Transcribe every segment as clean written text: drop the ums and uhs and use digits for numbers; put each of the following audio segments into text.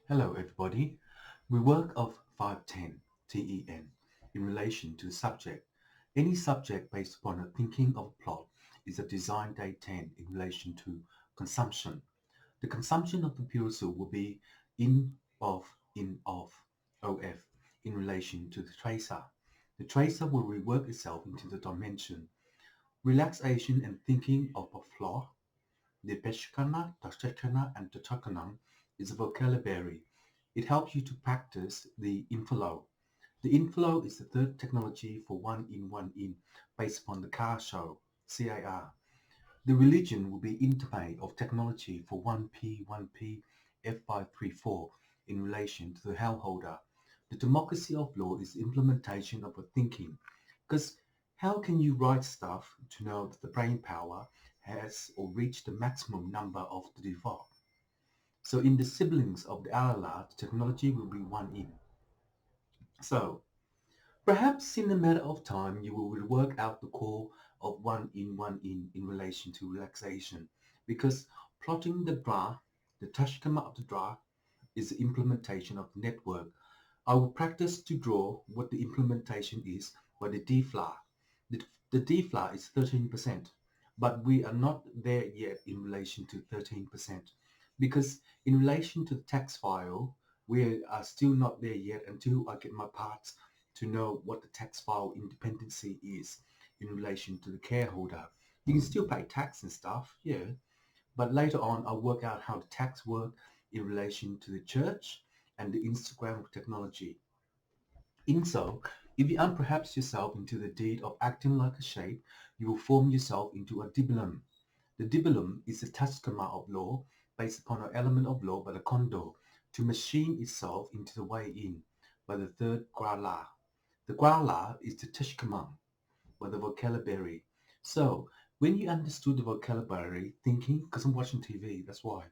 Hello, everybody. We work of 510 TEN in relation to subject. Any subject based upon a thinking of a plot is a design day 10 in relation to consumption. The consumption of the pursuit will be in of of in relation to the tracer. The tracer will rework itself into the dimension. Relaxation and thinking of a plot. The Beshkana, Tashkana, and Tatakanam is a vocabulary. It helps you to practice the inflow. The inflow is the third technology for one in based upon the car show, CAR. The religion will be interplay of technology for 1P F534 in relation to the hellholder. The democracy of law is implementation of a thinking. Because how can you write stuff to know that the brain power has or reached the maximum number of the default? So in the siblings of the Alala, the technology will be one in. So perhaps in a matter of time you will work out the core of one in relation to relaxation, because plotting the graph, the Tashkama of the graph, is the implementation of the network. I will practice to draw what the implementation is by the D-flar. The D-flar is 13%, but we are not there yet in relation to 13%, because in relation to the text file, we are still not there yet until I get my parts to know what the tax file independency is in relation to the careholder. You can still pay tax and stuff, yeah, but later on I'll work out how the tax work in relation to the church and the Instagram technology. In so, if you unperhaps yourself into the deed of acting like a shape, you will form yourself into a dibulum. The dibulum is the tashkama of law based upon an element of law by the condo to machine itself into the way in by the third grala. The grala is the tashkama by the vocabulary. So when you understood the vocabulary, thinking, because I'm watching TV, that's why,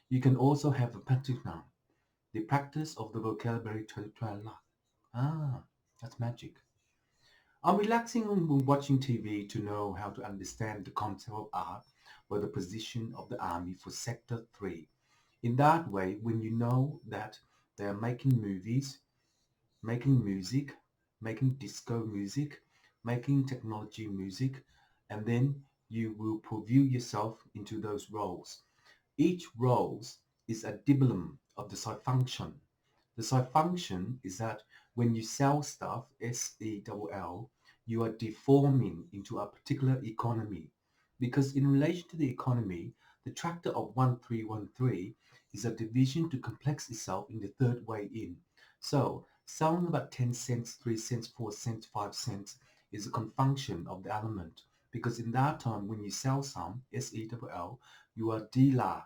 you can also have a patina, the practice of the vocabulary to Ah, that's magic. I'm relaxing when watching TV to know how to understand the concept of art or the position of the army for Sector 3. In that way, when you know that they are making movies, making music, making disco music, making technology music, and then you will preview yourself into those roles. Each role is a diplom of the side function. The side function is that when you sell stuff, SELL, you are deforming into a particular economy. Because in relation to the economy, the tractor of 1313 is a division to complex itself in the third way in. So, selling about 10 cents, 3 cents, 4 cents, 5 cents is a confunction of the element. Because in that time, when you sell some, SELL, you are dealer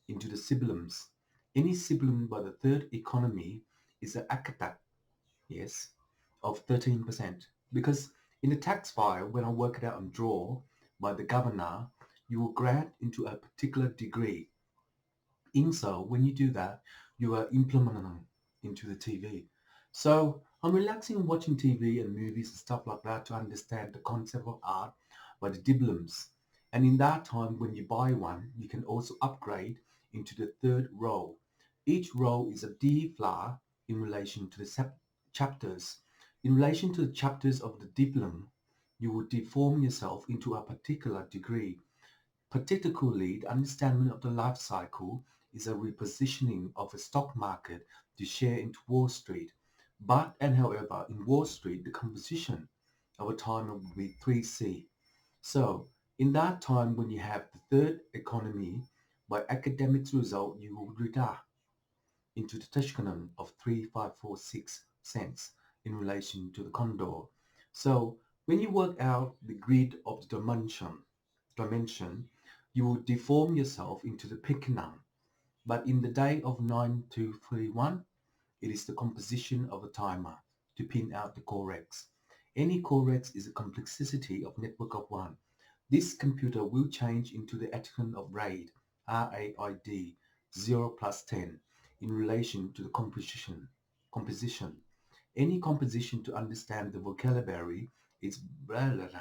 into the sibilums. Any sibilum by the third economy is an akatak, yes, of 13%. Because in the tax file, when I work it out and draw by the governor, you will grant into a particular degree. In so, when you do that, you are implementing into the TV. So I'm relaxing watching TV and movies and stuff like that to understand the concept of art by the diploms. And in that time, when you buy one, you can also upgrade into the third row. Each row is a D flower in relation to the chapters. In relation to the chapters of the diplom, you will deform yourself into a particular degree. Particularly, the understanding of the life cycle is a repositioning of a stock market to share into Wall Street. But and however, in Wall Street, the composition of a time will be 3C. So, in that time when you have the third economy, by academics result, you will reduce into the Teshkanan of 3546 cents in relation to the condor. So when you work out the grid of the dimension, you will deform yourself into the Pickenham. But in the day of 9231, it is the composition of a timer to pin out the corex. Any corex is a complexity of network of one. This computer will change into the echelon of RAID, RAID, 0 plus 10, in relation to the composition. Any composition to understand the vocabulary is blah, blah, blah.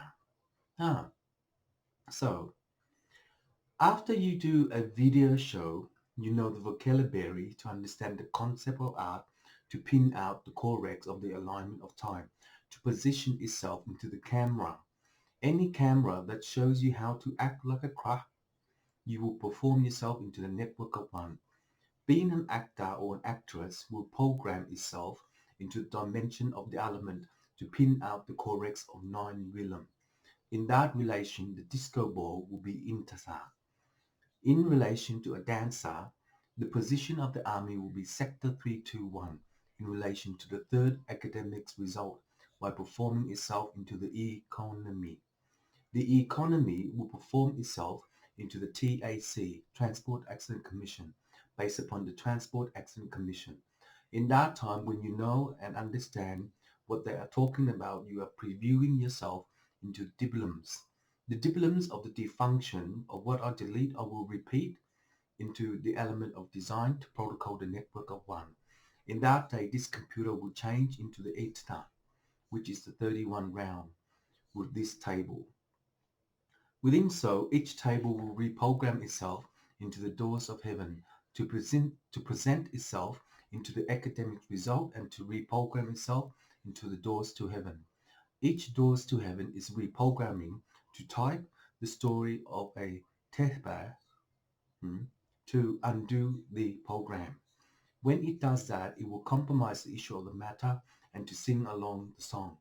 Ah, so after you do a video show, You know the vocabulary to understand the concept of art, to pin out the corrects of the alignment of time, to position itself into the camera. Any camera that shows you how to act like a craft, you will perform yourself into the network of one. Being an actor or an actress will program itself into the dimension of the element to pin out the corrects of nine rhythm. In that relation, the disco ball will be intasa. In relation to a dancer, the position of the army will be Sector 321 in relation to the third academics result by performing itself into the economy. The economy will perform itself into the TAC, Transport Accident Commission, based upon the Transport Accident Commission. In that time, when you know and understand what they are talking about, you are previewing yourself into diploms. The diploms of the defunction of what I delete I will repeat into the element of design to protocol the network of one. In that day, this computer will change into the ETA, which is the 31 round with this table. Within so, each table will reprogram itself into the doors of heaven to present itself into the academic result and to reprogram itself into the doors to heaven. Each doors to heaven is reprogramming to type the story of a tehbah to undo the program. When it does that, it will compromise the issue of the matter and to sing along the song.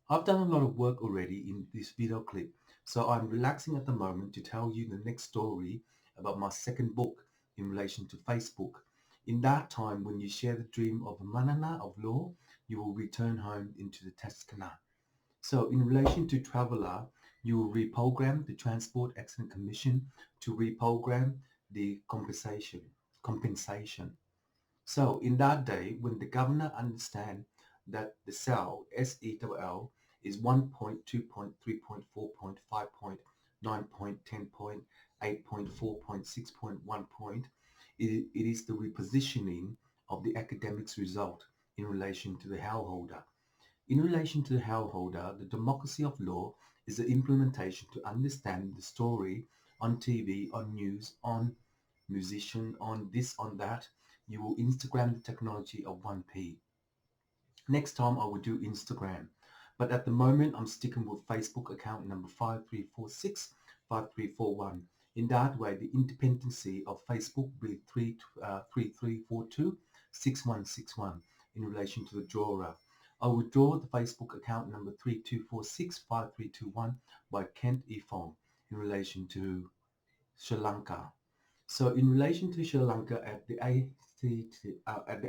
I've done a lot of work already in this video clip, so I'm relaxing at the moment to tell you the next story about my second book in relation to Facebook. In that time, when you share the dream of a manana of law, you will return home into the Tuscana. So in relation to Traveller, you will reprogram the Transport Accident Commission to reprogram the compensation. So in that day, when the governor understand that the cell, SELL, is 1.2.3.4.5.9.10.8.4.6.1 it is the repositioning of the academics result in relation to the hellholder. In relation to the hellholder, the democracy of law is the implementation to understand the story on TV, on news, on musician, on this, on that. You will Instagram the technology of 1P. Next time I will do Instagram. But at the moment I'm sticking with Facebook account number 53465341. In that way, the independency of Facebook will be 33426161 in relation to the drawer. I will draw the Facebook account number 32465321 by Kent Ifong in relation to Sri Lanka. So in relation to Sri Lanka at the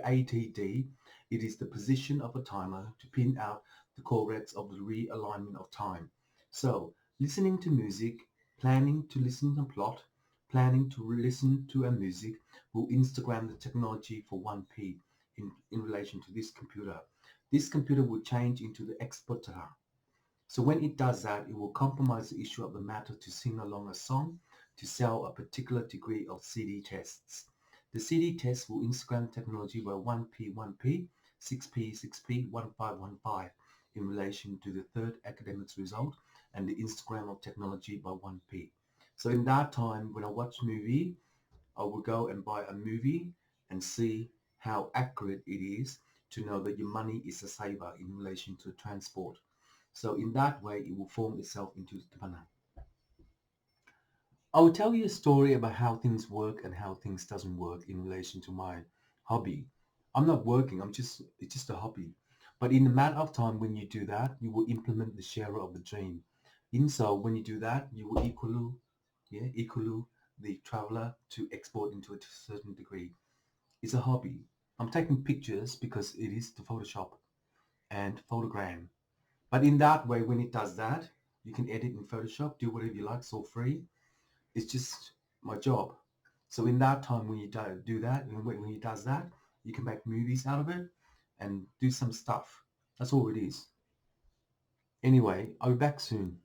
ATD, it is the position of a timer to pin out the corrects of the realignment of time. So listening to music, planning to listen to a plot, planning to listen to a music will Instagram the technology for 1P in relation to this computer. This computer will change into the exporter. So when it does that, it will compromise the issue of the matter to sing along a song to sell a particular degree of CD tests. The CD test will Instagram technology by 1P, 1P, 6P, 6P, 1515 in relation to the third academics result and the Instagram of technology by 1P. So in that time, when I watch movie, I will go and buy a movie and see how accurate it is to know that your money is a saver in relation to transport. So in that way, it will form itself into Tapana. I will tell you a story about how things work and how things doesn't work in relation to my hobby. I'm not working, it's just a hobby. But in a matter of time, when you do that, you will implement the sharer of the dream. In so, when you do that, you will equal the traveler to export into a certain degree. It's a hobby. I'm taking pictures because it is to Photoshop and photogram. But in that way, when it does that, you can edit in Photoshop, do whatever you like, it's all free. It's just my job. So in that time, when you do that, and when he does that, you can make movies out of it and do some stuff. That's all it is. Anyway, I'll be back soon.